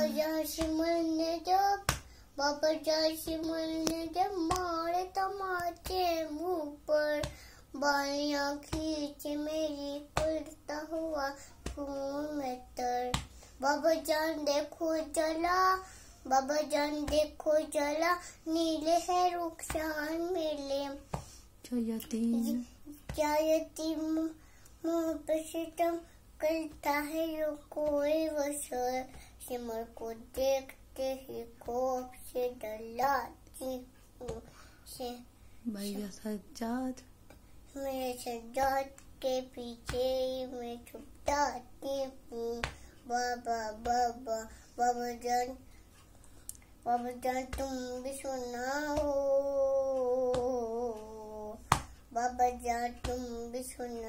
जान सिमर ने जब बाबा जान सिमर ने जब मारे तमाचे मुंह पर, बालियां खींच मेरी उड़ता हुआ खून में तर। बाबा जान देखो जला, बाबा जान देखो जला, नीले है रुखसार मेले। क्या यतीम मुँह पे सितम करता है जो कोई वसर, सिमर को देखते ही खौफ से डरती हूँ से। भैया सज्जाद मेरे सज्जाद के पीछे ही मैं छुप जाती हूँ। बाबा बाबा बाबा जान तुम भी सुनाओ, बाबा जान तुम भी सुनाओ।